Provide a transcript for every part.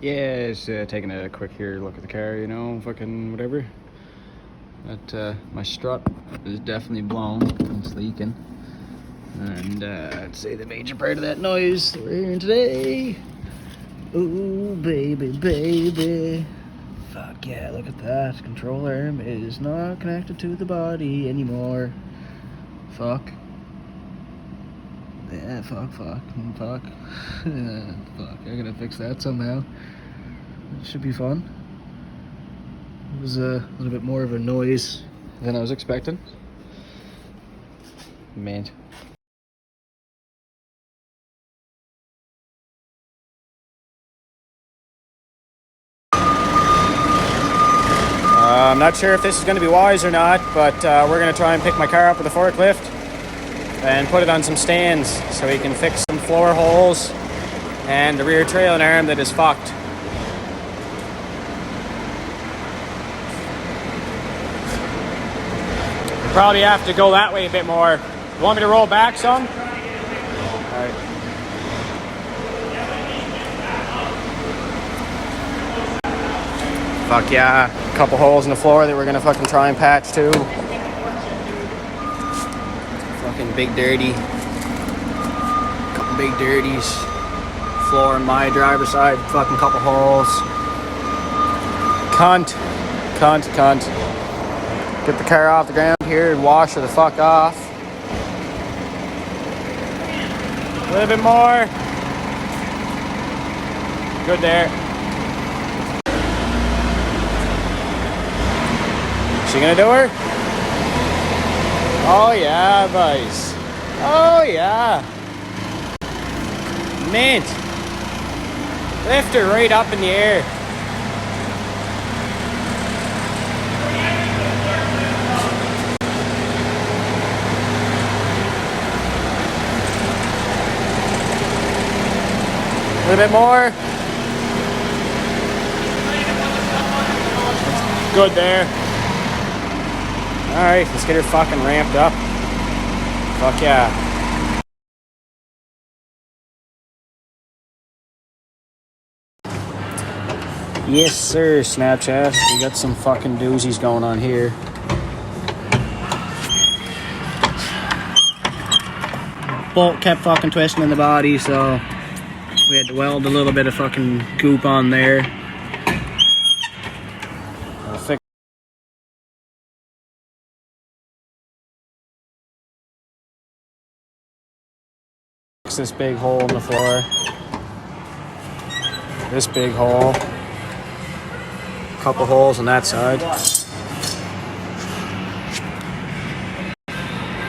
Yeah, just taking a quick here look at the car, you know, fucking whatever. But my strut is definitely blown. It's leaking. And I'd say the major part of that noise that we're hearing today. Ooh, baby, baby. Fuck yeah, look at that. Control arm is not connected to the body anymore. Fuck. Yeah, fuck. Fuck. Fuck, I gotta fix that somehow. It should be fun. It was a little bit more of a noise than I was expecting. Man. I'm not sure if this is going to be wise or not, but we're going to try and pick my car up with a forklift and put it on some stands so we can fix some floor holes and the rear trailing arm that is fucked. Probably have to go that way a bit more. You want me to roll back some? Alright. Fuck yeah. A couple holes in the floor that we're gonna fucking try and patch too. Fucking big dirty. Couple big dirties. Floor on my driver's side. Fucking couple holes. Cunt. Get the car off the ground here and wash her the fuck off. A little bit more. Good there. She gonna do her? Oh yeah, boys. Oh yeah. Mint. Lift her right up in the air. A little bit more. Good there. Alright, let's get her fucking ramped up. Fuck yeah. Yes sir, Snapchat. We got some fucking doozies going on here. Bolt kept fucking twisting in the body, so we had to weld a little bit of fucking goop on there. I'll fix this big hole in the floor. This big hole. Couple holes on that side.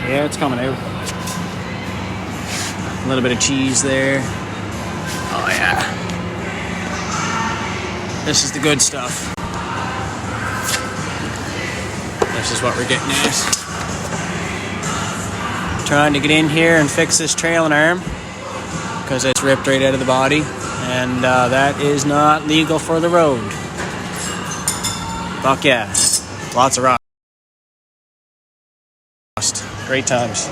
Yeah, it's coming out. A little bit of cheese there. Oh yeah. This is the good stuff. This is what we're getting at. Trying to get in here and fix this trailing arm because it's ripped right out of the body, and that is not legal for the road. Fuck yeah. Lots of rust. Great times.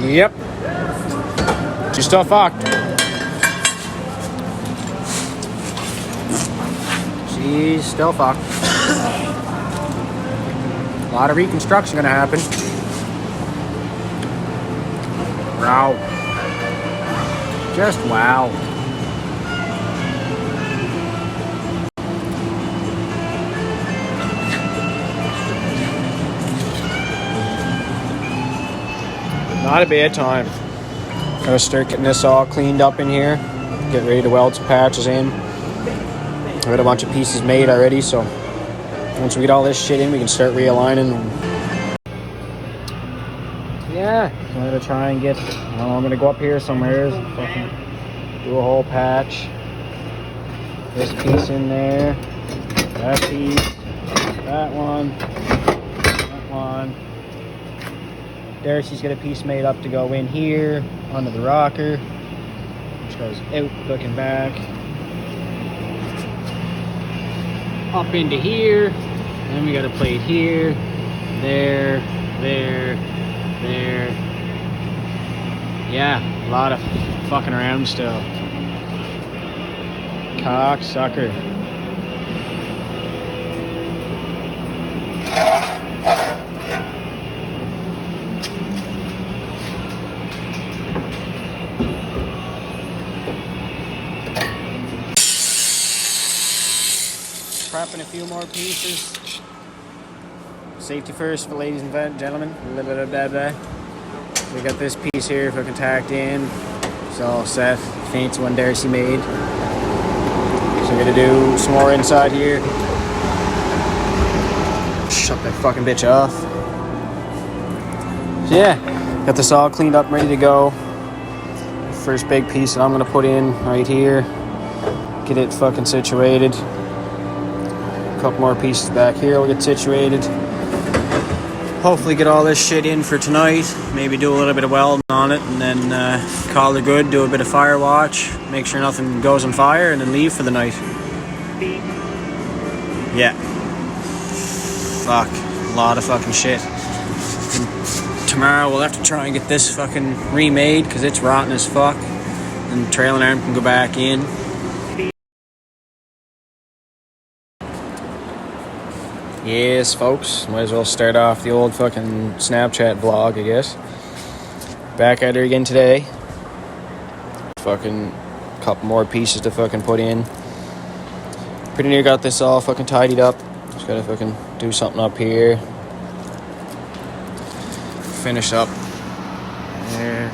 Yep. She's still fucked. She's still fucked. A lot of reconstruction gonna happen. Wow. Just wow. Not a bad time. Gotta start getting this all cleaned up in here. Get ready to weld some patches in. I got a bunch of pieces made already, so once we get all this shit in, we can start realigning. Yeah, so I'm gonna try and get, I'm gonna go up here somewhere, fucking do a whole patch. This piece in there, that piece, that one. Darcy's got a piece made up to go in here, under the rocker. which goes out fucking back. Up into here. Then we got a plate here. There. Yeah, a lot of fucking around still. Cocksucker. Prepping a few more pieces. Safety first, ladies and gentlemen. Blah, blah, blah, blah. We got this piece here fucking tacked in. It's all set. Fancy one Darcy made. So we're gonna do some more inside here. Shut that fucking bitch off. So yeah, got this all cleaned up, ready to go. First big piece that I'm gonna put in right here. Get it fucking situated. A couple more pieces back here will get situated. Hopefully get all this shit in for tonight. Maybe do a little bit of welding on it and then call it good, do a bit of fire watch, make sure nothing goes on fire, and then leave for the night. Yeah. Fuck. A lot of fucking shit. And tomorrow we'll have to try and get this fucking remade because it's rotten as fuck. And the trailing arm can go back in. Yes, folks, might as well start off the old fucking Snapchat vlog, I guess. Back at her again today. Fucking couple more pieces to fucking put in. Pretty near got this all fucking tidied up. Just gotta fucking do something up here. Finish up there.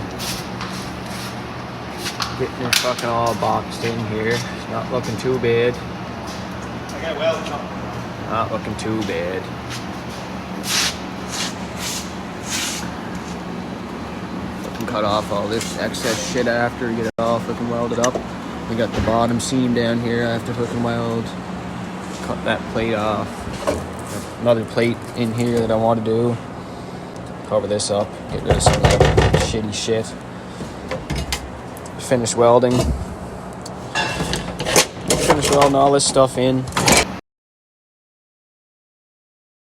Getting it fucking all boxed in here. It's not looking too bad. I got weld chop. Not looking too bad. Fucking cut off all this excess shit after we get it all fucking welded up. We got the bottom seam down here after fucking weld. Cut that plate off. Got another plate in here that I want to do. Cover this up. Get rid of some of that shitty shit. Finish welding. Finish welding all this stuff in.